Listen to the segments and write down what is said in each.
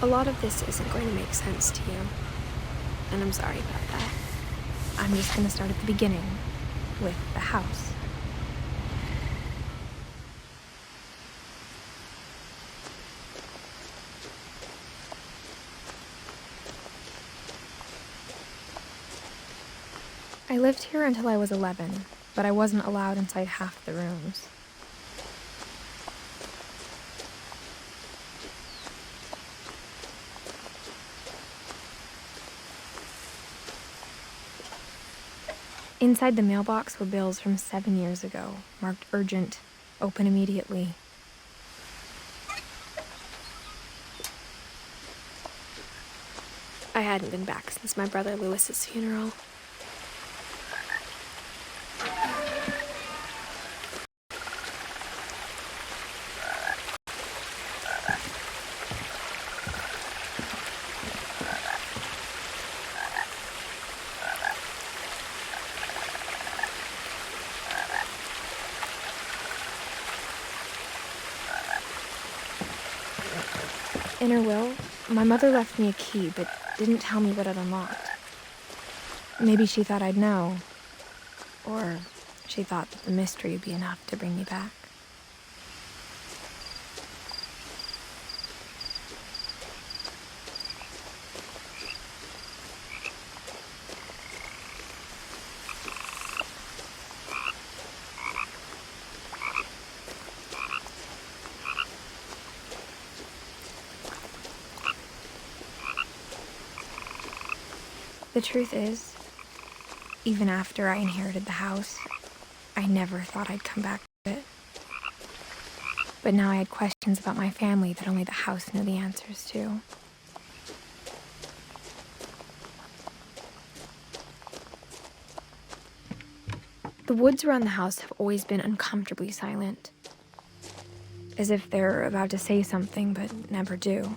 A lot of this isn't going to make sense to you, and I'm sorry about that. I'm just going to start at the beginning, with the house. I lived here until I was 11, but I wasn't allowed inside half the rooms. Inside the mailbox were bills from 7 years ago, marked urgent, open immediately. I hadn't been back since my brother Lewis's funeral. In her will, my mother left me a key, but didn't tell me what it unlocked. Maybe she thought I'd know. Or she thought that the mystery would be enough to bring me back. The truth is, even after I inherited the house, I never thought I'd come back to it. But now I had questions about my family that only the house knew the answers to. The woods around the house have always been uncomfortably silent, as if they're about to say something but never do.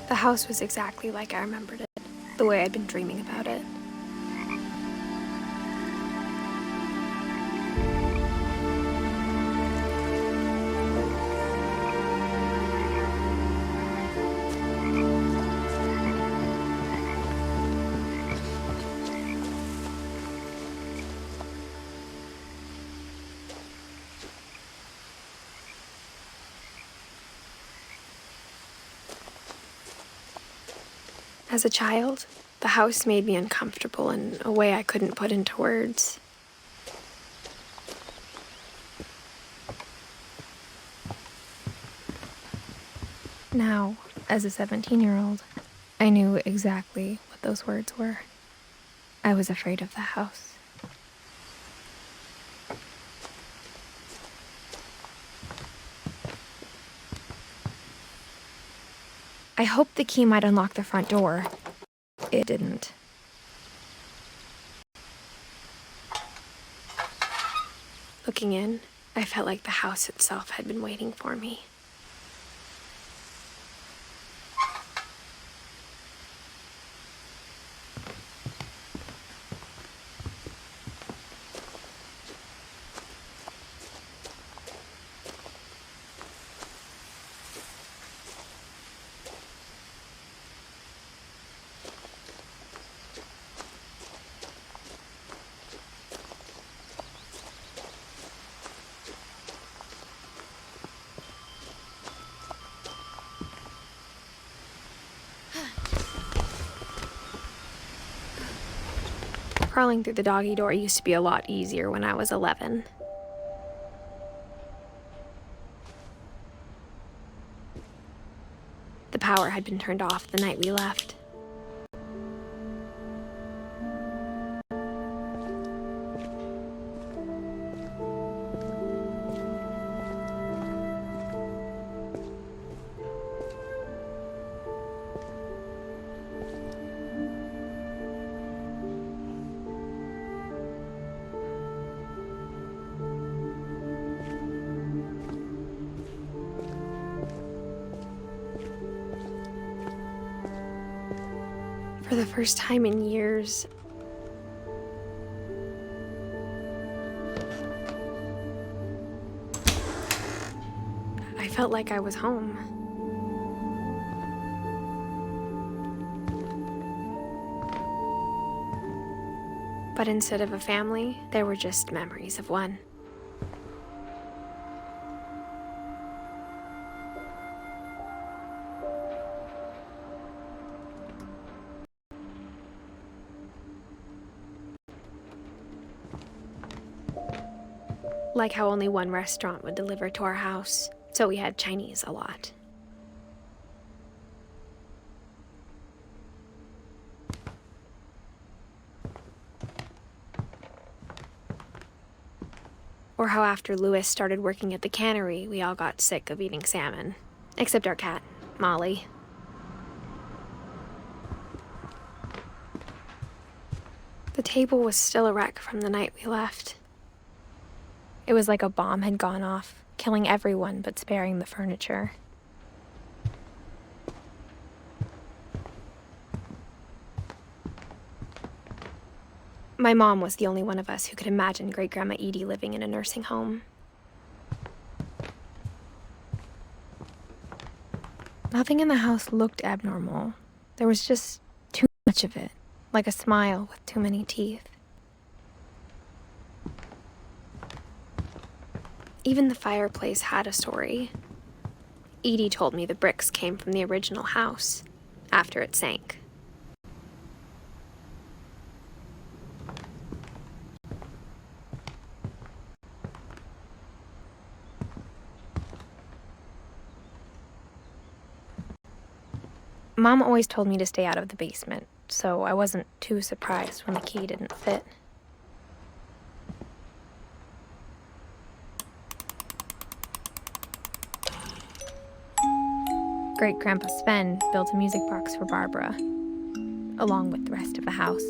The house was exactly like I remembered it, the way I'd been dreaming about it. As a child, the house made me uncomfortable in a way I couldn't put into words. Now, as a 17-year-old, I knew exactly what those words were. I was afraid of the house. I hoped the key might unlock the front door. It didn't. Looking in, I felt like the house itself had been waiting for me. Crawling through the doggy door used to be a lot easier when I was 11. The power had been turned off the night we left. For the first time in years, I felt like I was home. But instead of a family, there were just memories of one. Like how only one restaurant would deliver to our house, so we had Chinese a lot. Or how after Louis started working at the cannery, we all got sick of eating salmon. Except our cat, Molly. The table was still a wreck from the night we left. It was like a bomb had gone off, killing everyone but sparing the furniture. My mom was the only one of us who could imagine Great-Grandma Edie living in a nursing home. Nothing in the house looked abnormal. There was just too much of it, like a smile with too many teeth. Even the fireplace had a story. Edie told me the bricks came from the original house, after it sank. Mom always told me to stay out of the basement, so I wasn't too surprised when the key didn't fit. Great-Grandpa Sven built a music box for Barbara, along with the rest of the house.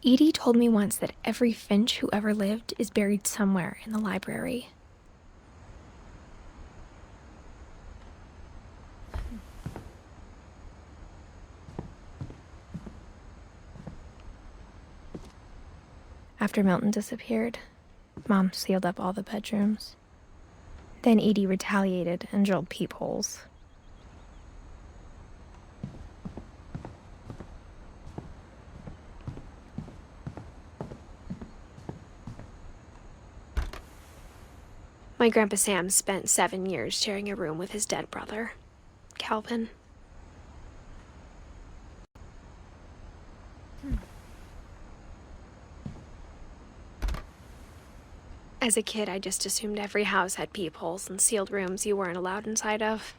Edie told me once that every Finch who ever lived is buried somewhere in the library. After Milton disappeared, Mom sealed up all the bedrooms. Then Edie retaliated and drilled peepholes. My Grandpa Sam spent 7 years sharing a room with his dead brother, Calvin. As a kid, I just assumed every house had peepholes and sealed rooms you weren't allowed inside of.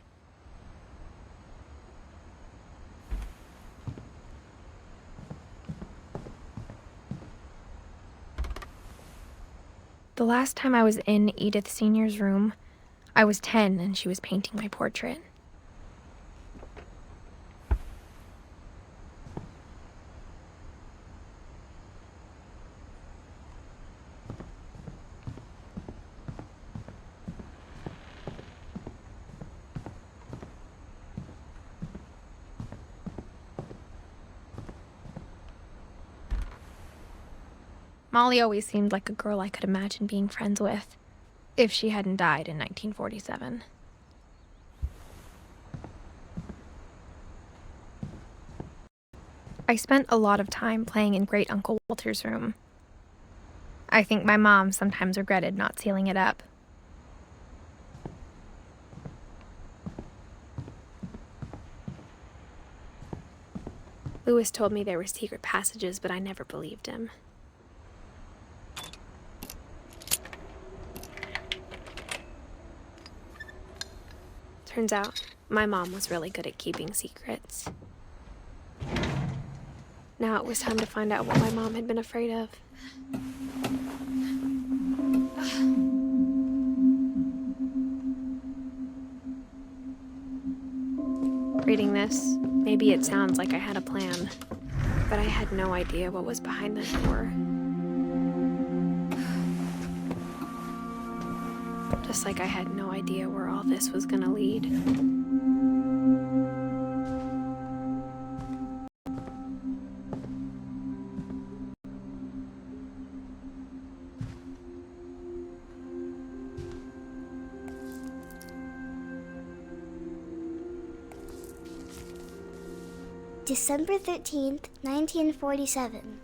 The last time I was in Edith Sr.'s room, I was 10 and she was painting my portrait. Molly always seemed like a girl I could imagine being friends with, if she hadn't died in 1947. I spent a lot of time playing in Great Uncle Walter's room. I think my mom sometimes regretted not sealing it up. Louis told me there were secret passages, but I never believed him. Turns out, my mom was really good at keeping secrets. Now it was time to find out what my mom had been afraid of. Reading this, maybe it sounds like I had a plan, but I had no idea what was behind the door. Just like I had no idea where all this was gonna lead. December 13th, 1947.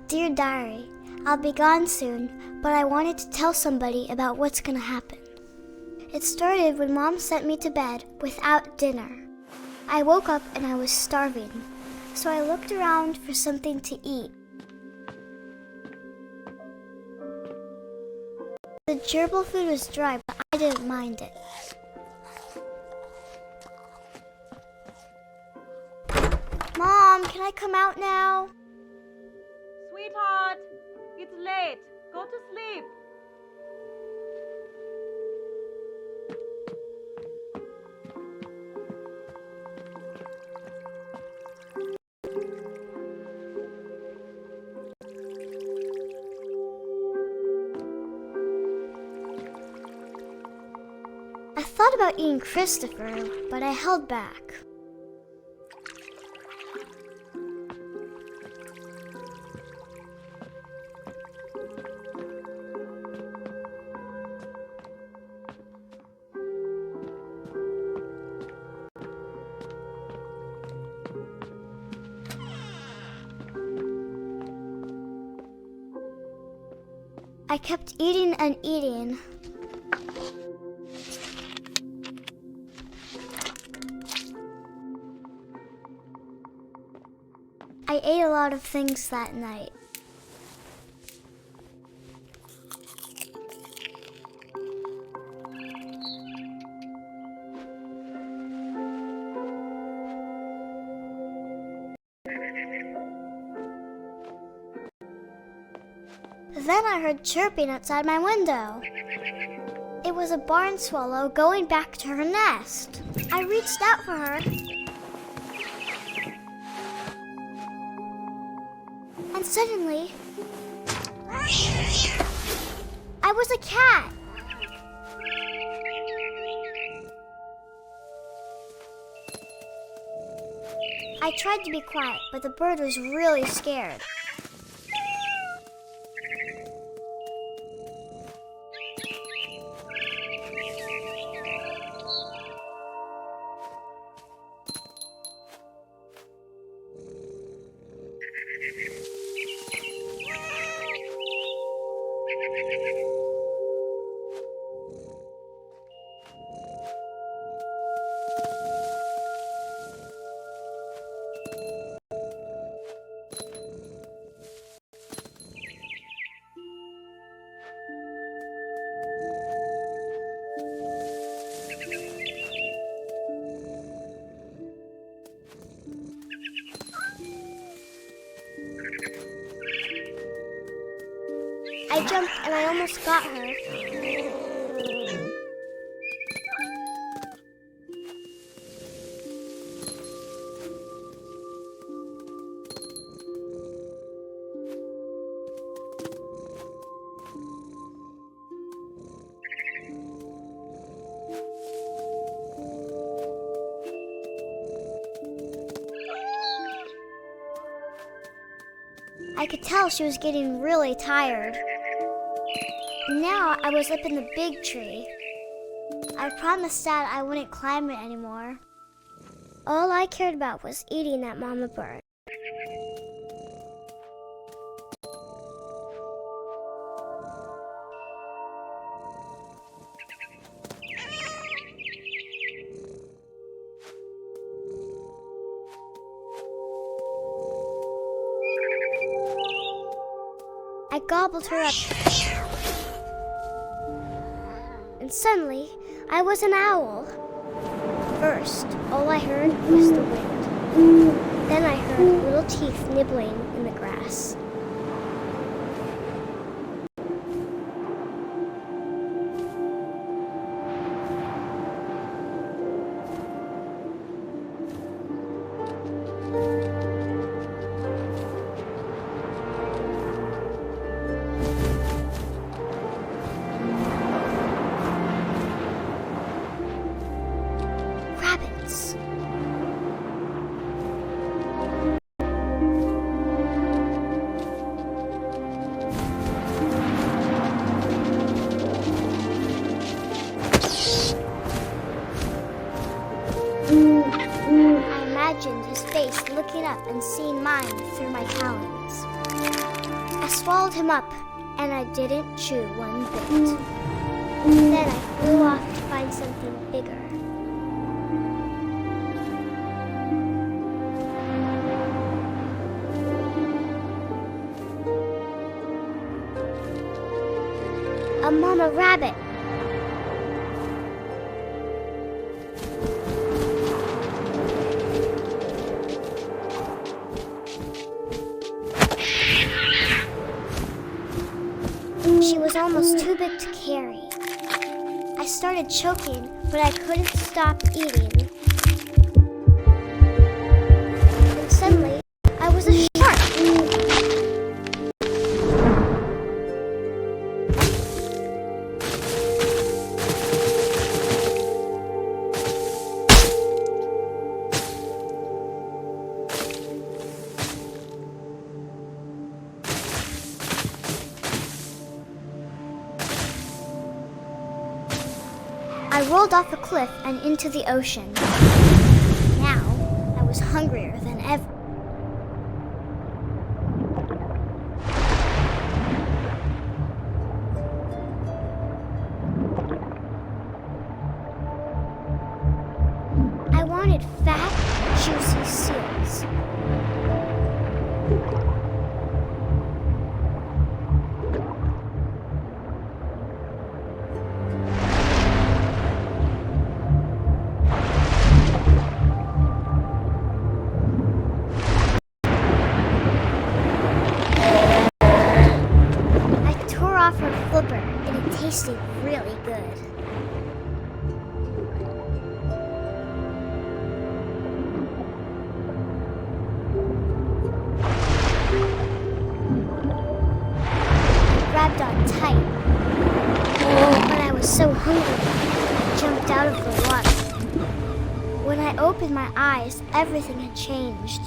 Dear Diary, I'll be gone soon, but I wanted to tell somebody about what's gonna happen. It started when Mom sent me to bed without dinner. I woke up and I was starving, so I looked around for something to eat. The gerbil food was dry, but I didn't mind it. Mom, can I come out now? Sweetheart, it's late. Go to sleep. I thought about eating Christopher, but I held back. I kept eating and eating. I ate a lot of things that night. Then I heard chirping outside my window. It was a barn swallow going back to her nest. I reached out for her. And suddenly, I was a cat. I tried to be quiet, but the bird was really scared. I jumped and I almost got her. I could tell she was getting really tired. Now I was up in the big tree. I promised Dad I wouldn't climb it anymore. All I cared about was eating that mama bird. I gobbled her up. And suddenly, I was an owl. First, all I heard was the wind. Then I heard little teeth nibbling in the grass. Rabbits. I imagined his face looking up and seeing mine through my talons. I swallowed him up, and I didn't chew one bit. Then I flew off to find something bigger. A mama rabbit. She was almost too big to carry. I started choking, but I couldn't stop eating. And suddenly, I was a shark. I rolled off a cliff and into the ocean. Now, I was hungrier than ever. I wanted fat, juicy seals. Off her flipper, and it tasted really good. I grabbed on tight, but I was so hungry, I jumped out of the water. When I opened my eyes, everything had changed.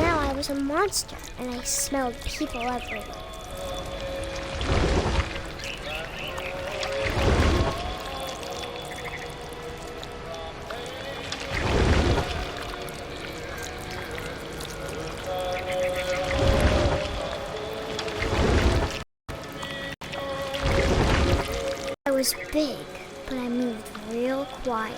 I was a monster, and I smelled people everywhere. I was big, but I moved real quiet.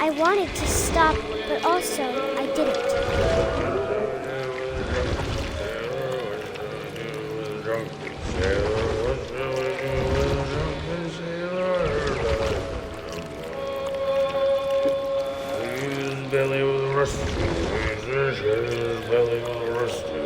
I wanted to stop, but also I didn't. Belly was rusty. His belly was rusty.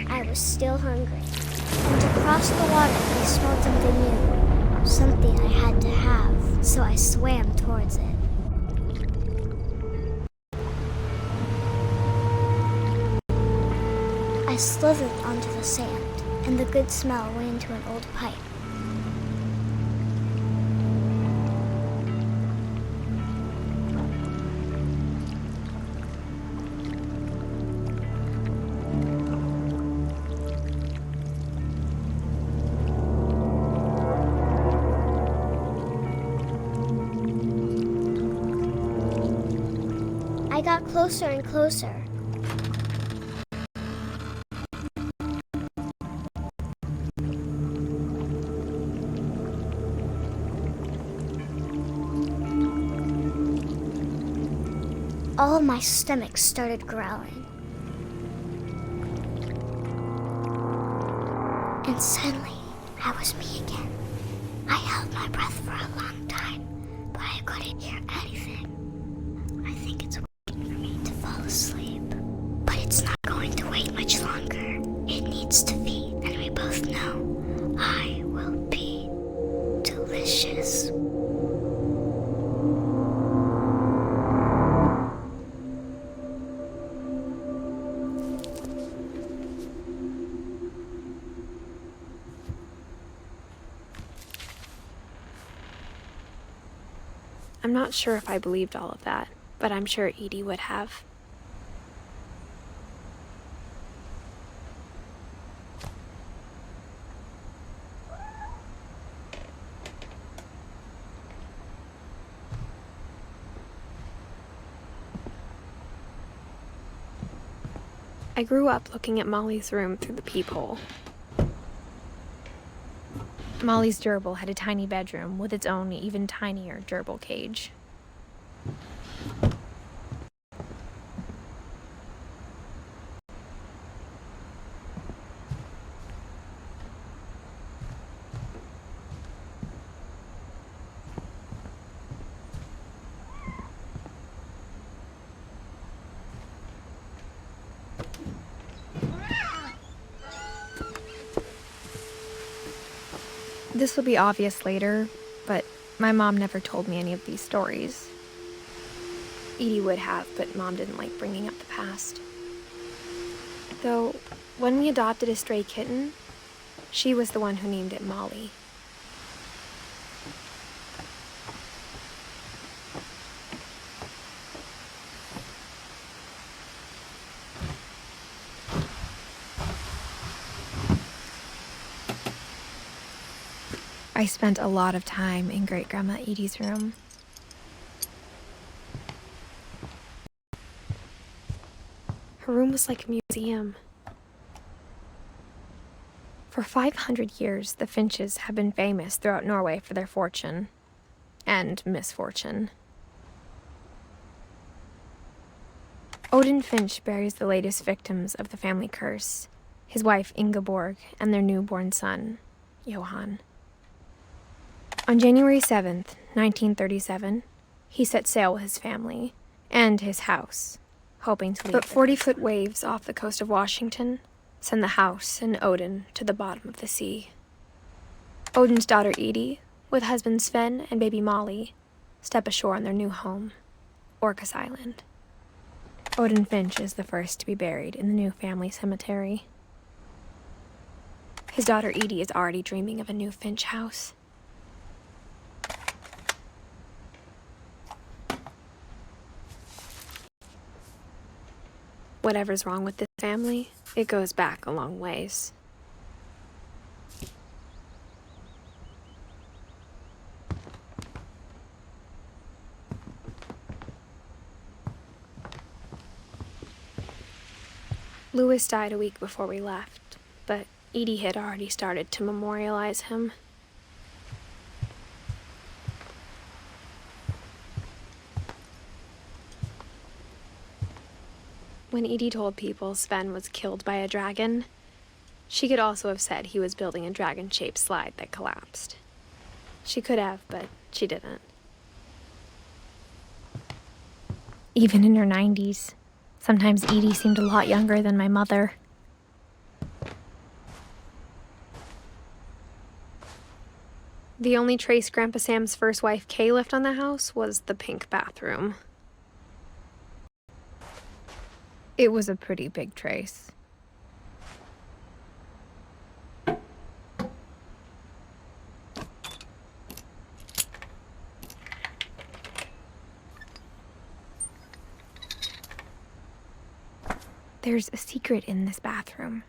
I was still hungry. And across the water, I smelled something new. Something I had to have, so I swam towards it. I slithered onto the sand, and the good smell went into an old pipe. I got closer and closer. All of my stomach started growling. And suddenly, I was me again. I held my breath for a long time, but I couldn't hear anything. I think it's waiting for me to fall asleep. But it's not going to wait much longer. It needs to feed, and we both know I will be delicious. I'm not sure if I believed all of that, but I'm sure Edie would have. I grew up looking at Molly's room through the peephole. Molly's gerbil had a tiny bedroom with its own even tinier gerbil cage. This will be obvious later, but my mom never told me any of these stories. Edie would have, but Mom didn't like bringing up the past. Though, when we adopted a stray kitten, she was the one who named it Molly. I spent a lot of time in Great-Grandma Edie's room. Her room was like a museum. For 500 years, the Finches have been famous throughout Norway for their fortune and misfortune. Odin Finch buries the latest victims of the family curse, his wife Ingeborg and their newborn son, Johan. On January 7th, 1937, he set sail with his family and his house, hoping to leave. But 40-foot waves off the coast of Washington send the house and Odin to the bottom of the sea. Odin's daughter Edie, with husband Sven and baby Molly, step ashore on their new home, Orcas Island. Odin Finch is the first to be buried in the new family cemetery. His daughter Edie is already dreaming of a new Finch house. Whatever's wrong with this family, it goes back a long ways. Louis died a week before we left, but Edie had already started to memorialize him. When Edie told people Sven was killed by a dragon, she could also have said he was building a dragon-shaped slide that collapsed. She could have, but she didn't. Even in her 90s, sometimes Edie seemed a lot younger than my mother. The only trace Grandpa Sam's first wife, Kay, left on the house was the pink bathroom. It was a pretty big trace. There's a secret in this bathroom.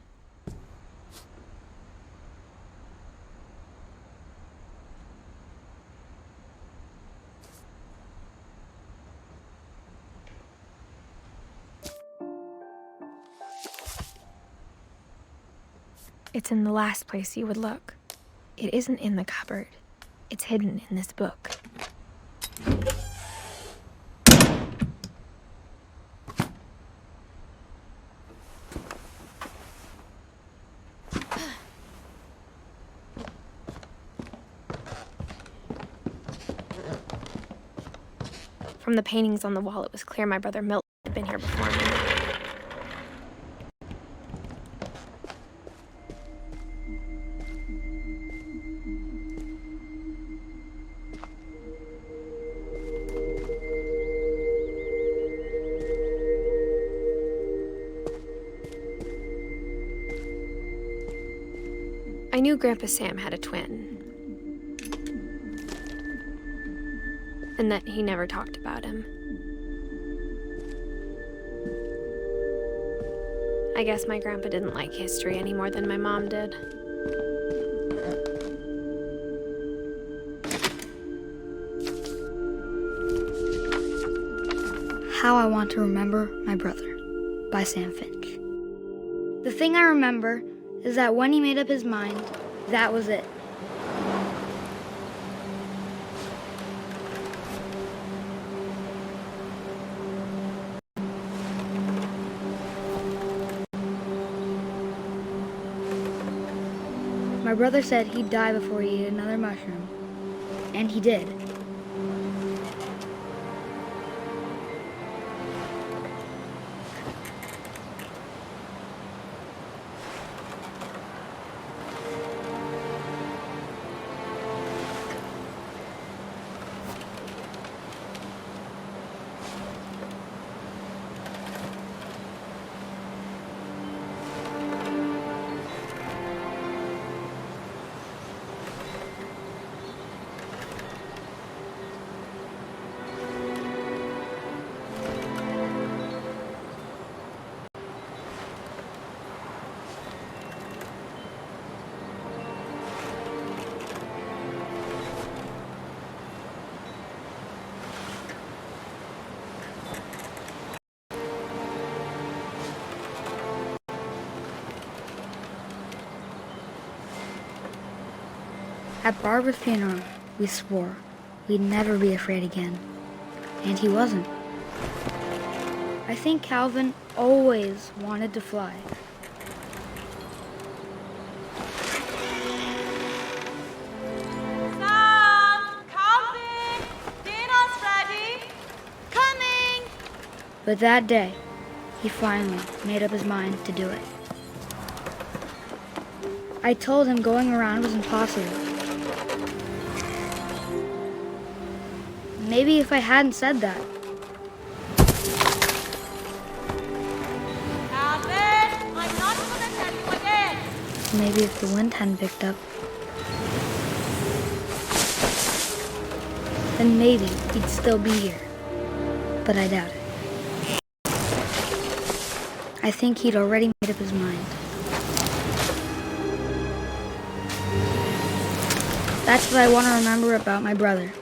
It's in the last place you would look. It isn't in the cupboard. It's hidden in this book. From the paintings on the wall, it was clear my brother Milt had been here before me. I knew Grandpa Sam had a twin, and that he never talked about him. I guess my grandpa didn't like history any more than my mom did. How I Want to Remember My Brother by Sam Finch. The thing I remember is that when he made up his mind, that was it. My brother said he'd die before he ate another mushroom, and he did. At Barbara's funeral, we swore we'd never be afraid again. And he wasn't. I think Calvin always wanted to fly. Sam! Calvin! Dinner's ready! Coming! But that day, he finally made up his mind to do it. I told him going around was impossible. Maybe if I hadn't said that, Calvin! I'm not gonna tell you again! maybe if the wind hadn't picked up, then maybe he'd still be here. But I doubt it. I think he'd already made up his mind. That's what I want to remember about my brother.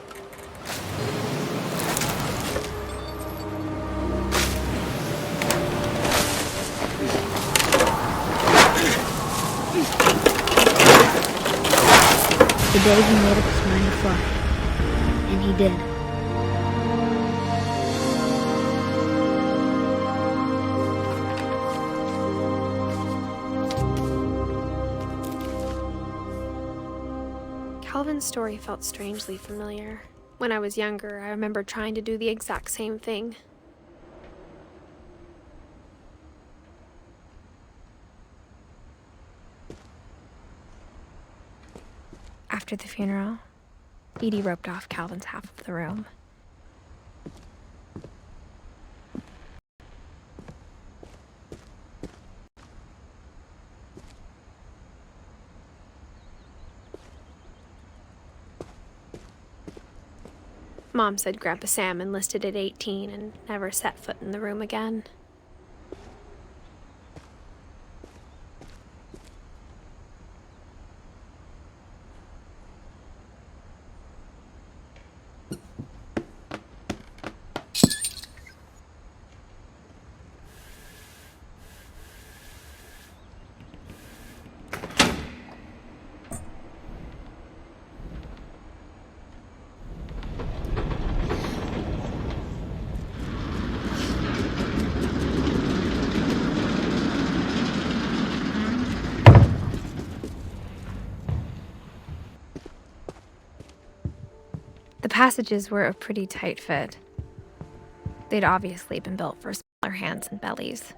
The day he made up his mind to fly. And he did. Calvin's story felt strangely familiar. When I was younger, I remember trying to do the exact same thing. After the funeral, Edie roped off Calvin's half of the room. Mom said Grandpa Sam enlisted at 18 and never set foot in the room again. The passages were a pretty tight fit. They'd obviously been built for smaller hands and bellies.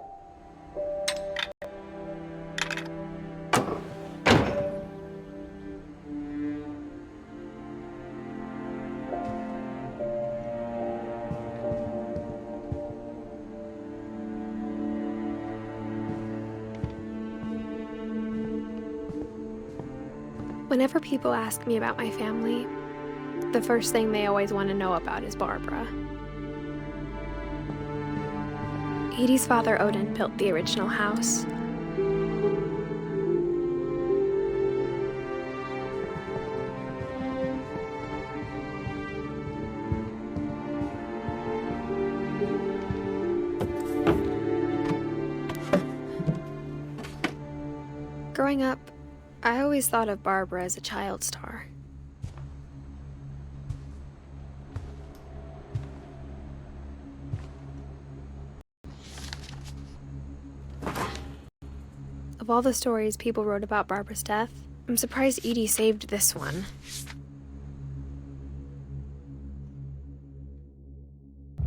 Whenever people ask me about my family, the first thing they always want to know about is Barbara. Edie's father, Odin, built the original house. Growing up, I always thought of Barbara as a child star. Of all the stories people wrote about Barbara's death, I'm surprised Edie saved this one.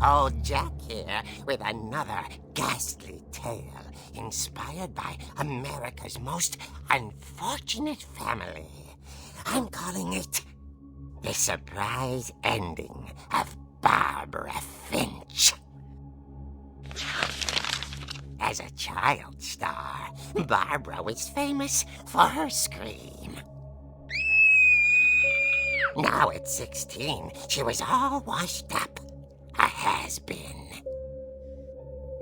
Old Jack here with another ghastly tale inspired by America's most unfortunate family. I'm calling it The Surprise Ending of Barbara Finch. As a child star, Barbara was famous for her scream. Now at 16, she was all washed up. A has-been.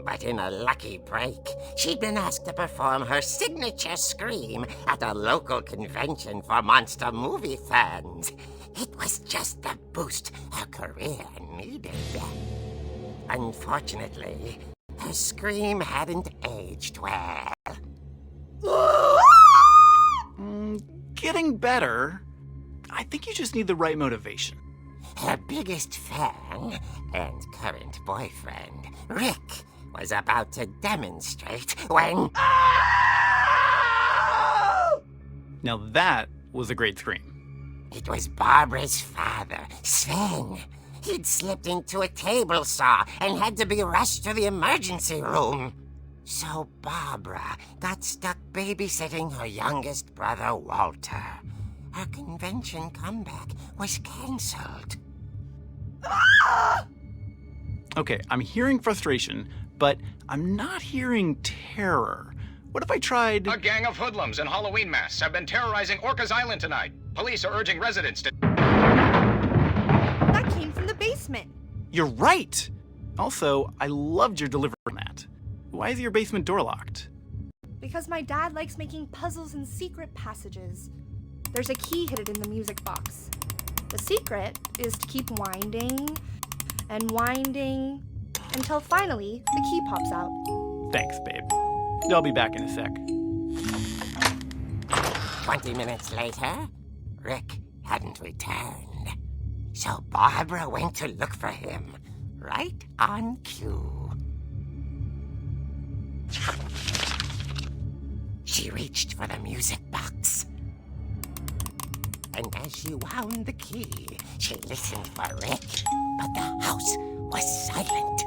But in a lucky break, she'd been asked to perform her signature scream at a local convention for monster movie fans. It was just the boost her career needed. Unfortunately, her scream hadn't aged well. Getting better. I think you just need the right motivation. Her biggest fan and current boyfriend, Rick, was about to demonstrate when... Now that was a great scream. It was Barbara's father, Sven. He'd slipped into a table saw and had to be rushed to the emergency room. So Barbara got stuck babysitting her youngest brother, Walter. Her convention comeback was cancelled. Okay, I'm hearing frustration, but I'm not hearing terror. What if I tried... A gang of hoodlums in Halloween masks have been terrorizing Orcas Island tonight. Police are urging residents to... That came from the basement. You're right! Also, I loved your delivery on that. Why is your basement door locked? Because my dad likes making puzzles and secret passages. There's a key hidden in the music box. The secret is to keep winding and winding until finally the key pops out. Thanks, babe. I'll be back in a sec. 20 minutes later, Rick hadn't returned. So Barbara went to look for him, right on cue. She reached for the music box. And as she wound the key, she listened for Rick, but the house was silent.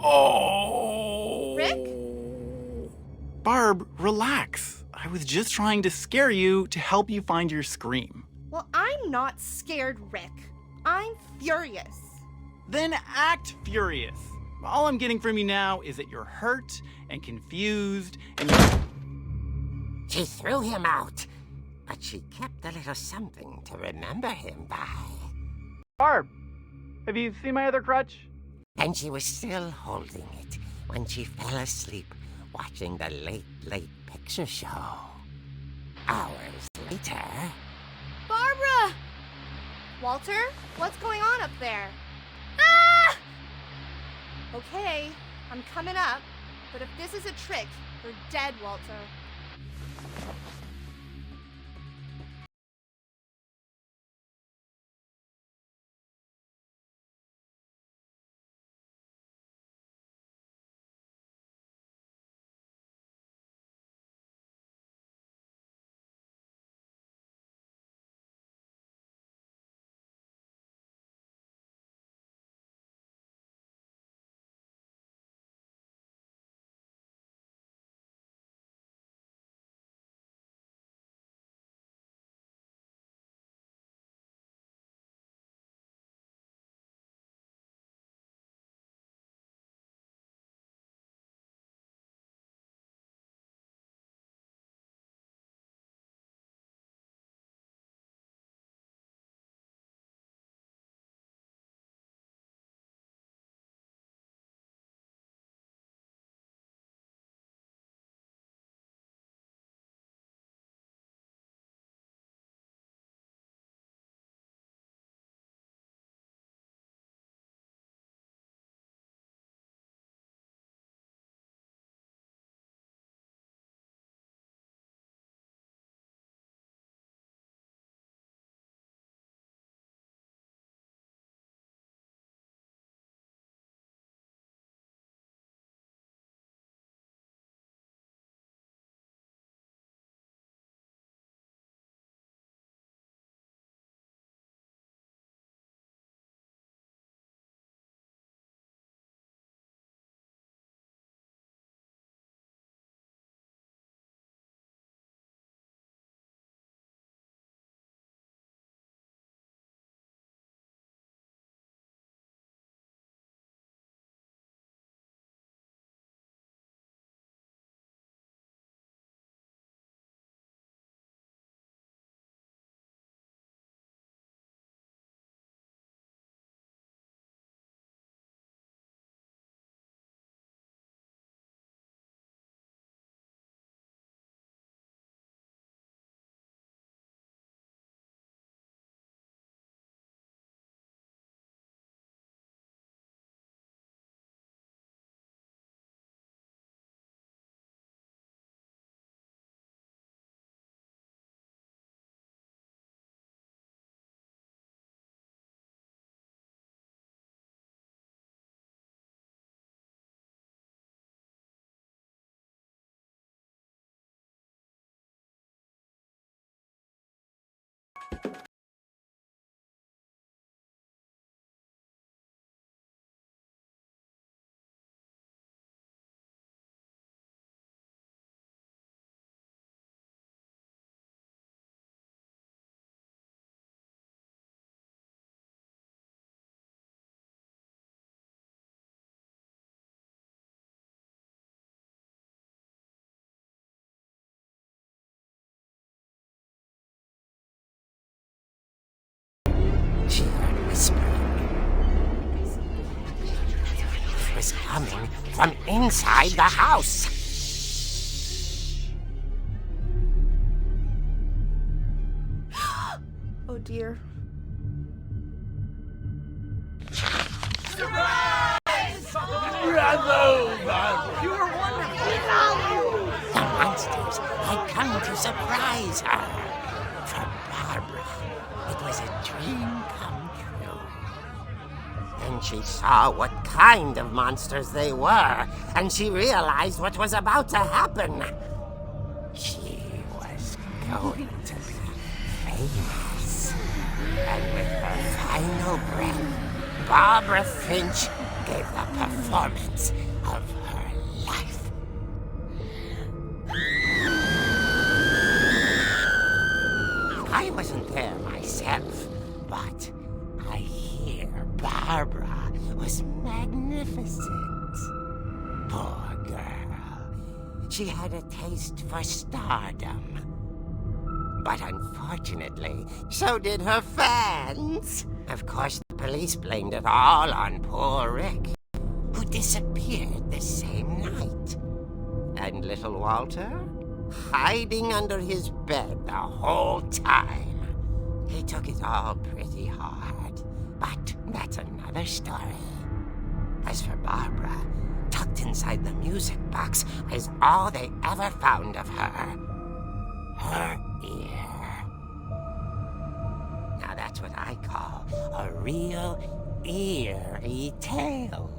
Oh! Rick? Barb, relax. I was just trying to scare you to help you find your scream. Well, I'm not scared, Rick. I'm furious. Then act furious. All I'm getting from you now is that you're hurt and confused and She threw him out, but she kept a little something to remember him by. Barb, have you seen my other crutch? And she was still holding it when she fell asleep watching the late picture show. Hours later... Barbara! Walter, what's going on up there? Ah! Okay, I'm coming up, but if this is a trick, you're dead, Walter. She heard whispering. It was coming from inside the house. Oh dear. The monsters had come to surprise her. For Barbara, it was a dream come true. Then she saw what kind of monsters they were, and she realized what was about to happen. She was going to be famous. And with her final breath, Barbara Finch gave the performance of her life. I wasn't there myself, but I hear Barbara was magnificent. Poor girl. She had a taste for stardom. But unfortunately, so did her fans. Of course, the police blamed it all on poor Rick, who disappeared the same night. And little Walter? Hiding under his bed the whole time. He took it all pretty hard, but that's another story. As for Barbara, tucked inside the music box is all they ever found of her. Her ear. Now that's what I call a real eerie tale.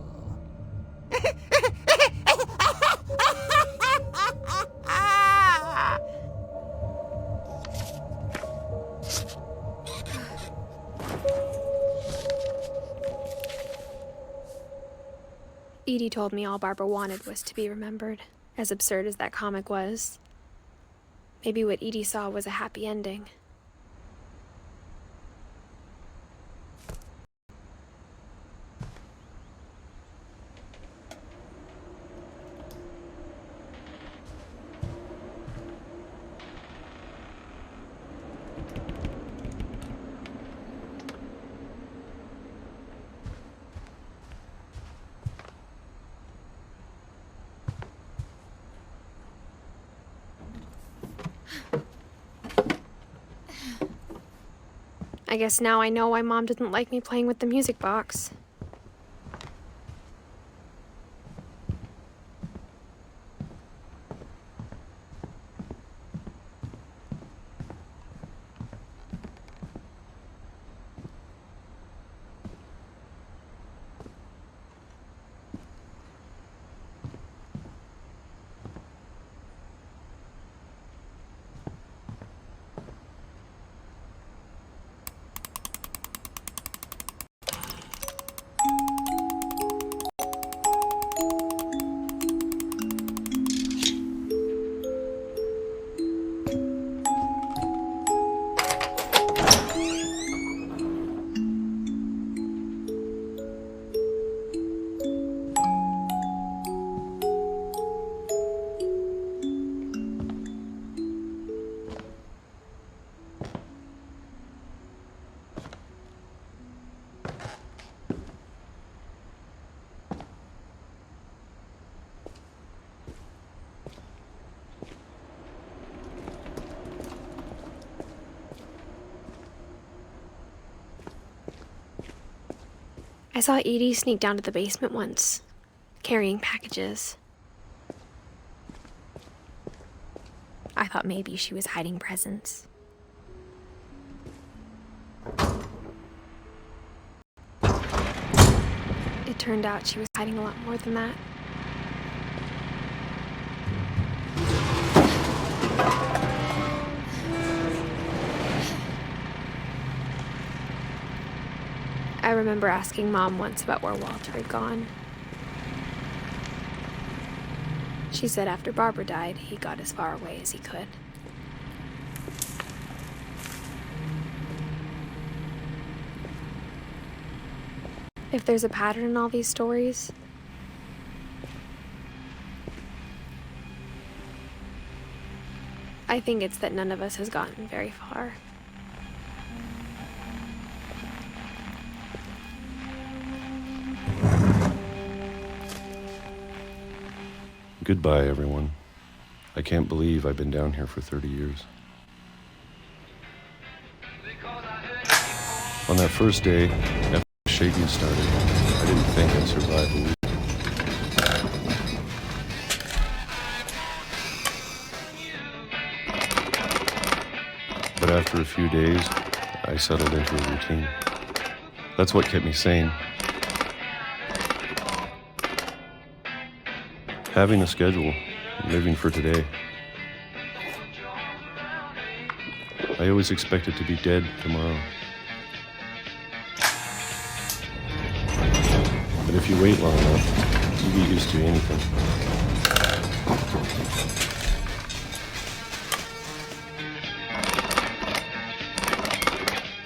Edie told me all Barbara wanted was to be remembered, as absurd as that comic was. Maybe what Edie saw was a happy ending. I guess now I know why Mom didn't like me playing with the music box. I saw Edie sneak down to the basement once, carrying packages. I thought maybe she was hiding presents. It turned out she was hiding a lot more than that. I remember asking Mom once about where Walter had gone. She said after Barbara died, he got as far away as he could. If there's a pattern in all these stories, I think it's that none of us has gotten very far. Goodbye, everyone. I can't believe I've been down here for 30 years. On that first day, after the shaking started, I didn't think I'd survive a week. But after a few days, I settled into a routine. That's what kept me sane. Having a schedule, living for today. I always expected to be dead tomorrow. But if If you wait long enough, you get used to anything.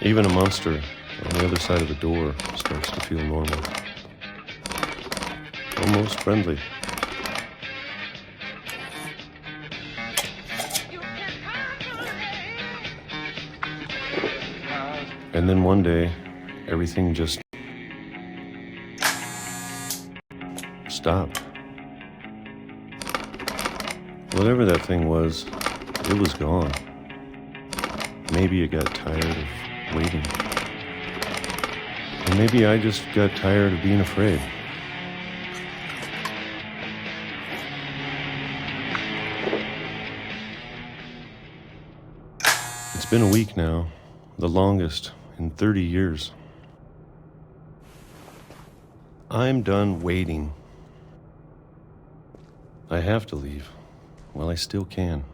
Even a monster on the other side of the door starts to feel normal. Almost friendly. And then one day, everything just stopped. Whatever that thing was, it was gone. Maybe it got tired of waiting. And maybe I just got tired of being afraid. It's been a week now, the longest in 30 years. I'm done waiting. I have to leave while I still can.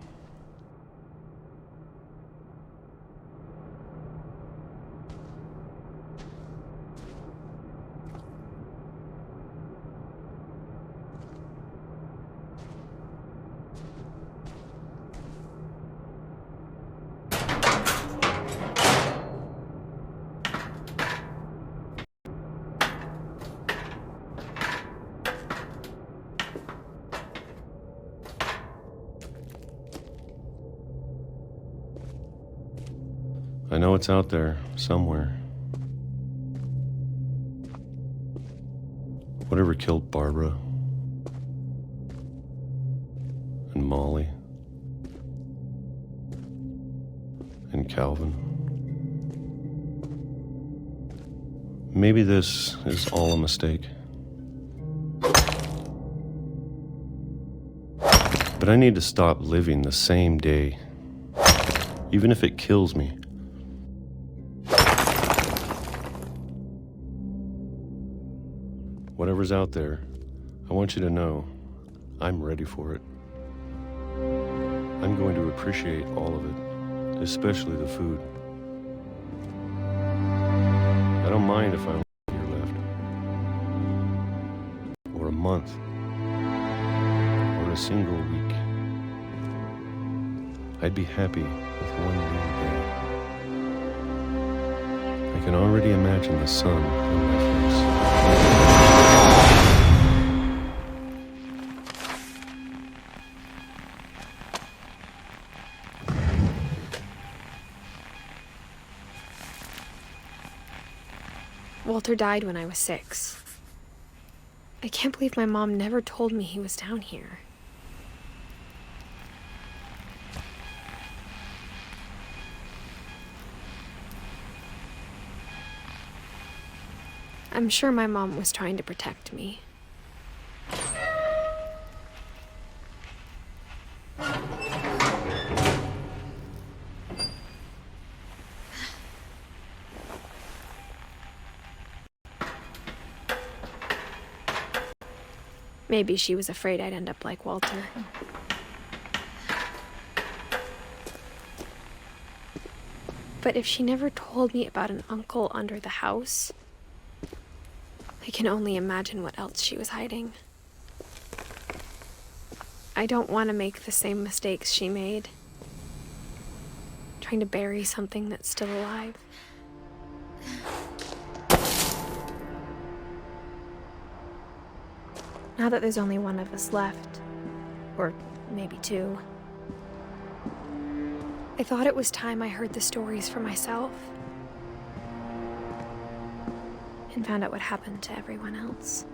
I know it's out there, somewhere. Whatever killed Barbara and Molly and Calvin. Maybe this is all a mistake. But I need to stop living the same day, even if it kills me. Whatever's out there, I want you to know I'm ready for it. I'm going to appreciate all of it, especially the food. I don't mind if I'm a year left, or a month, or a single week. I'd be happy with one new day. I can already imagine the sun on my face. Walter died when I was 6. I can't believe my mom never told me he was down here. I'm sure my mom was trying to protect me. Maybe she was afraid I'd end up like Walter. But if she never told me about an uncle under the house, I can only imagine what else she was hiding. I don't want to make the same mistakes she made, trying to bury something that's still alive. Now that there's only one of us left, or maybe 2, I thought it was time I heard the stories for myself and found out what happened to everyone else.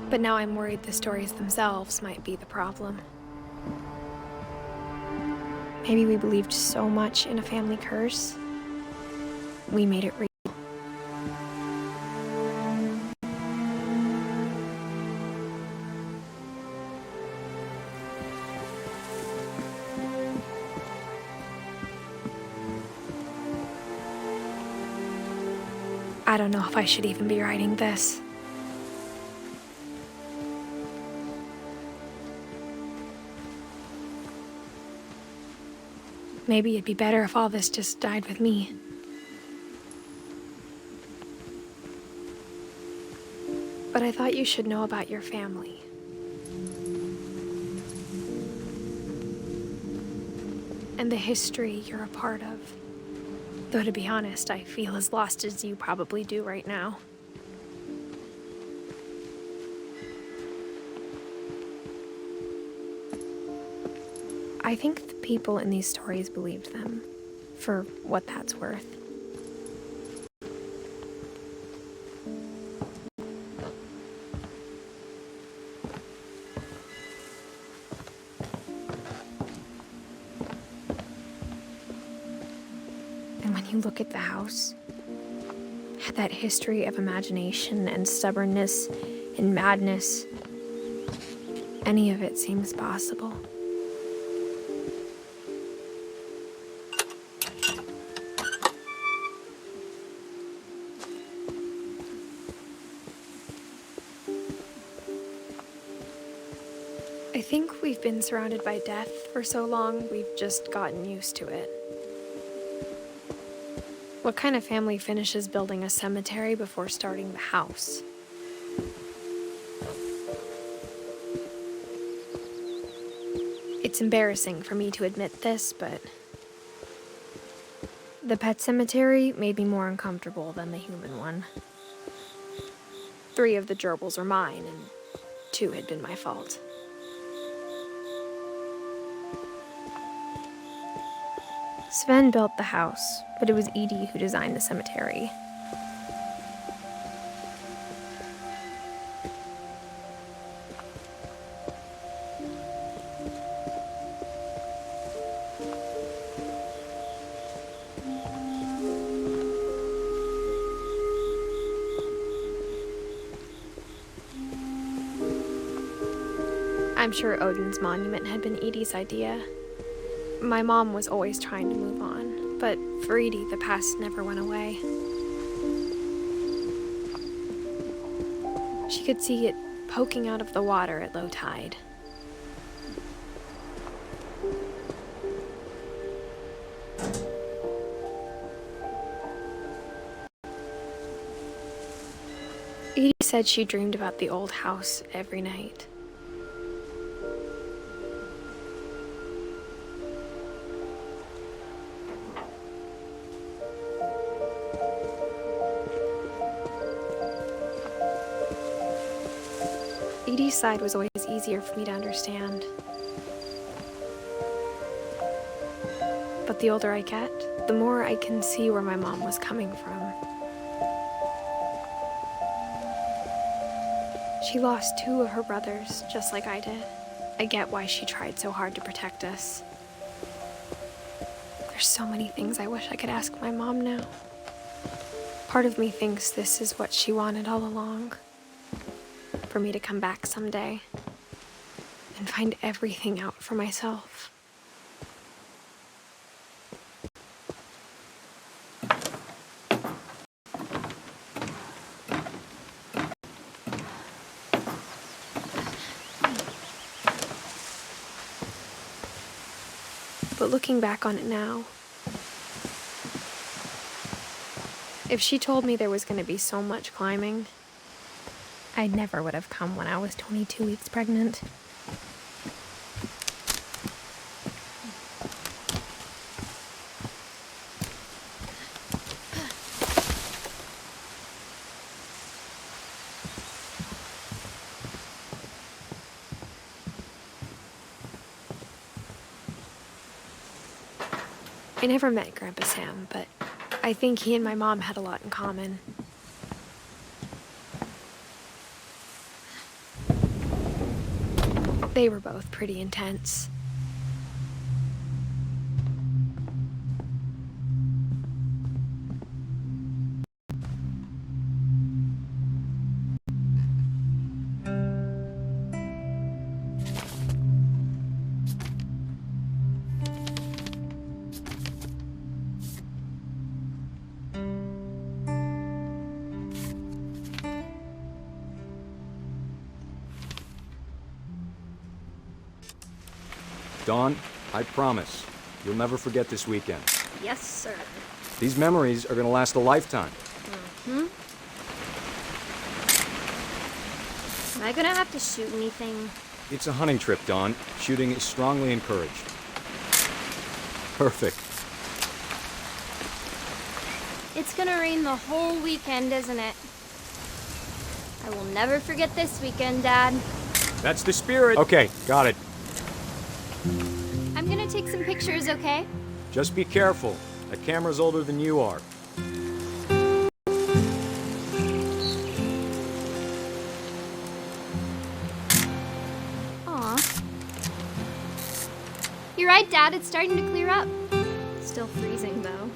But now I'm worried the stories themselves might be the problem. Maybe we believed so much in a family curse, we made it real. I don't know if I should even be writing this. Maybe it'd be better if all this just died with me. I thought you should know about your family. And the history you're a part of. Though to be honest, I feel as lost as you probably do right now. I think the people in these stories believed them, for what that's worth. And when you look at the house, that history of imagination and stubbornness and madness, any of it seems possible. I think we've been surrounded by death for so long, we've just gotten used to it. What kind of family finishes building a cemetery before starting the house? It's embarrassing for me to admit this, but the pet cemetery made me more uncomfortable than the human one. 3 of the gerbils are mine, and 2 had been my fault. Sven built the house, but it was Edie who designed the cemetery. I'm sure Odin's monument had been Edie's idea. My mom was always trying to move on, but for Edie, the past never went away. She could see it poking out of the water at low tide. Edie said she dreamed about the old house every night. Edie's side was always easier for me to understand. But the older I get, the more I can see where my mom was coming from. She lost 2 of her brothers, just like I did. I get why she tried so hard to protect us. There's so many things I wish I could ask my mom now. Part of me thinks this is what she wanted all along. For me to come back someday and find everything out for myself. But looking back on it now, if she told me there was going to be so much climbing, I never would have come when I was 22 weeks pregnant. I never met Grandpa Sam, but I think he and my mom had a lot in common. They were both pretty intense. Dawn, I promise, you'll never forget this weekend. Yes, sir. These memories are gonna last a lifetime. Mm-hmm. Am I gonna have to shoot anything? It's a hunting trip, Dawn. Shooting is strongly encouraged. Perfect. It's gonna rain the whole weekend, isn't it? I will never forget this weekend, Dad. That's the spirit. Okay, got it. I'm gonna take some pictures, okay? Just be careful. That camera's older than you are. Aw. You're right, Dad. It's starting to clear up. Still freezing, though.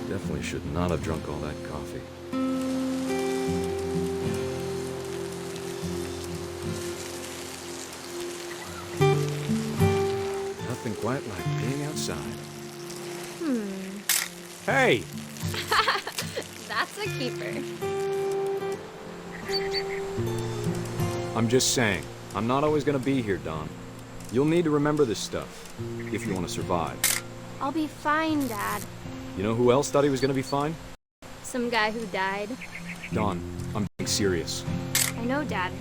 Definitely should not have drunk all that coffee. Nothing quite like being outside. Hey! That's a keeper. I'm just saying, I'm not always gonna be here, Dawn. You'll need to remember this stuff, if you want to survive. I'll be fine, Dad. You know who else thought he was gonna be fine? Some guy who died. Dawn, I'm being serious. I know, Dad.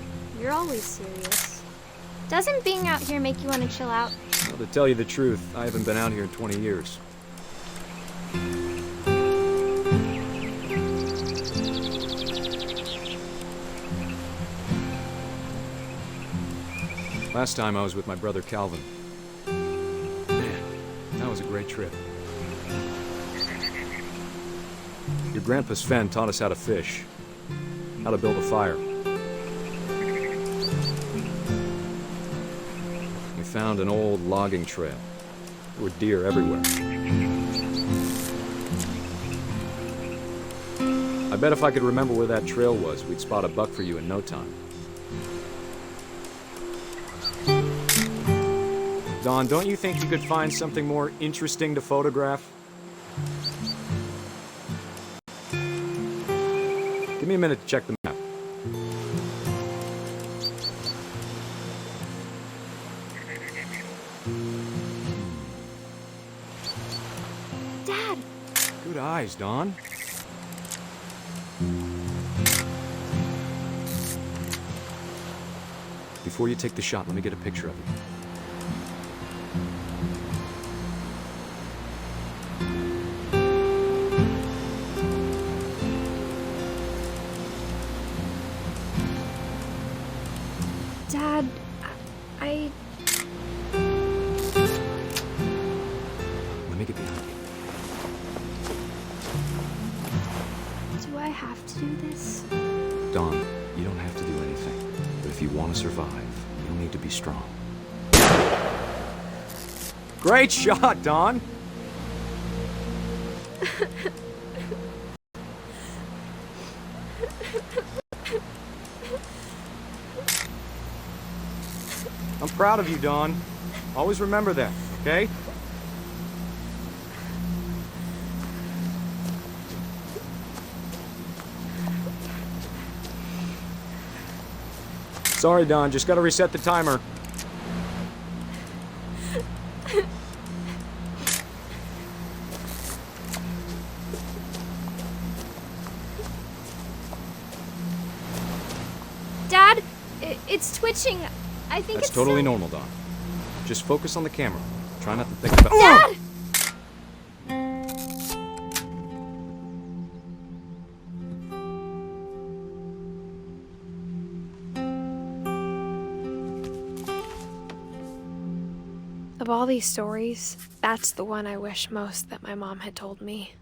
You're always serious. Doesn't being out here make you want to chill out? Well, to tell you the truth, I haven't been out here in 20 years. Last time I was with my brother Calvin. Man, that was a great trip. Your grandpa Sven taught us how to fish, how to build a fire. We found an old logging trail. There were deer everywhere. I bet if I could remember where that trail was, we'd spot a buck for you in no time. Dawn, don't you think you could find something more interesting to photograph? Give me a minute to check the map. Dad! Good eyes, Dawn. Before you take the shot, let me get a picture of you. Dad, Let me get behind you. do I have to do this? Dawn, you don't have to do anything. But if you want to survive, you'll need to be strong. Great shot, Dawn! I'm proud of you, Dawn. Always remember that, okay? Sorry, Dawn. Just gotta reset the timer. Dad, it's twitching. I think That's it's totally so... normal, Dawn. Just focus on the camera. Try not to think about... Dad! Of all these stories, that's the one I wish most that my mom had told me.